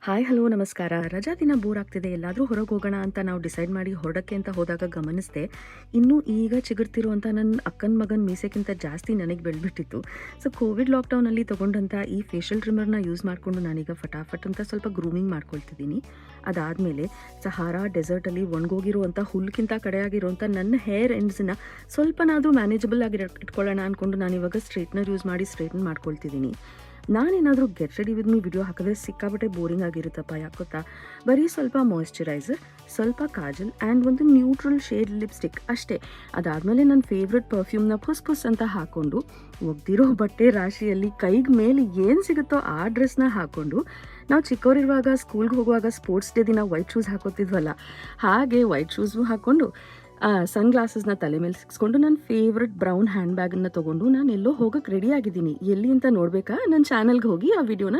Hi hello ನಮಸ್ಕಾರ. ರಜಾ ದಿನ ಬೋರ್ ಆಗ್ತಿದೆ, ಎಲ್ಲಾದರೂ ಹೊರಗೆ ಹೋಗೋಣ ಅಂತ ನಾವು ಡಿಸೈಡ್ ಮಾಡಿ ಹೊರಡಕ್ಕೆ ಅಂತ ಹೋದಾಗ ಗಮನಿಸಿದೆ, ಇನ್ನೂ ಈಗ ಚಿಗುರ್ತಿರುವಂಥ ನನ್ನ ಅಕ್ಕನ ಮಗನ ಮೀಸೆಗಿಂತ ಜಾಸ್ತಿ ನನಗೆ ಬೆಳೆದ್ಬಿಟ್ಟಿತ್ತು. ಸೊ ಕೋವಿಡ್ ಲಾಕ್ಡೌನಲ್ಲಿ ತೊಗೊಂಡಂಥ ಈ ಫೇಶಿಯಲ್ ಟ್ರಿಮ್ಮರ್ನ ಯೂಸ್ ಮಾಡಿಕೊಂಡು ನಾನೀಗ ಫಟಾಫಟ್ ಅಂತ ಸ್ವಲ್ಪ ಗ್ರೂಮಿಂಗ್ ಮಾಡ್ಕೊಳ್ತಿದ್ದೀನಿ. ಅದಾದಮೇಲೆ ಸಹಾರಾ ಡೆಸರ್ಟಲ್ಲಿ ಒಣಗೋಗಿರುವಂಥ ಹುಲ್ಗಿಂತ ಕಡೆಯಾಗಿರುವಂಥ ನನ್ನ ಹೇರ್ ಎಂಡ್ಸನ್ನ ಸ್ವಲ್ಪನಾದರೂ ಮ್ಯಾನೇಜಬಲ್ ಆಗಿ ಇಟ್ಕೊಳ್ಳೋಣ ಅಂದ್ಕೊಂಡು ನಾನಿವಾಗ ಸ್ಟ್ರೈಟ್ನರ್ ಯೂಸ್ ಮಾಡಿ ಸ್ಟ್ರೈಟ್ನ್ ಮಾಡ್ಕೊಳ್ತಿದ್ದೀನಿ. ನಾನೇನಾದರೂ get ready with me video ಹಾಕಿದ್ರೆ ಸಿಕ್ಕಾಬಟ್ಟೆ ಬೋರಿಂಗ್ ಆಗಿರುತ್ತಪ್ಪ, ಯಾಕೊತ್ತಾ? ಬರೀ ಸ್ವಲ್ಪ ಮಾಯ್ಶ್ಚರೈಸರ್, ಸ್ವಲ್ಪ ಕಾಜಲ್ ಆ್ಯಂಡ್ ಒಂದು ನ್ಯೂಟ್ರಲ್ ಶೇಡ್ ಲಿಪ್ಸ್ಟಿಕ್ ಅಷ್ಟೇ. ಅದಾದಮೇಲೆ ನನ್ನ ಫೇವ್ರೆಟ್ ಪರ್ಫ್ಯೂಮ್ನ ಪುಸ್ ಅಂತ ಹಾಕ್ಕೊಂಡು ಒಗ್ದಿರೋ ಬಟ್ಟೆ ರಾಶಿಯಲ್ಲಿ ಕೈಗೆ ಮೇಲೆ ಏನು ಸಿಗುತ್ತೋ ಆ ಡ್ರೆಸ್ನ ಹಾಕ್ಕೊಂಡು, ನಾವು ಚಿಕ್ಕವರಿರುವಾಗ ಸ್ಕೂಲ್ಗೆ ಹೋಗುವಾಗ ಸ್ಪೋರ್ಟ್ಸ್ ಡೇ ದಿನ ವೈಟ್ ಶೂಸ್ ಹಾಕೋತಿದ್ವಲ್ಲ, ಹಾಗೆ ವೈಟ್ ಶೂಸು ಹಾಕ್ಕೊಂಡು ಸನ್ ಗ್ಲಾಸಸ್ನ ತಲೆ ಮೇಲೆ ಸಿಕ್ಸ್ಕೊಂಡು ನನ್ನ ಫೇವ್ರೆಟ್ ಬ್ರೌನ್ ಹ್ಯಾಂಡ್ ಬ್ಯಾಗನ್ನು ತೊಗೊಂಡು ನಾನು ಎಲ್ಲೋ ಹೋಗೋಕ್ಕೆ ರೆಡಿ ಆಗಿದ್ದೀನಿ. ಎಲ್ಲಿ ಅಂತ ನೋಡಬೇಕಾ? ನನ್ನ ಚಾನಲ್ಗೆ ಹೋಗಿ ಆ ವಿಡಿಯೋನ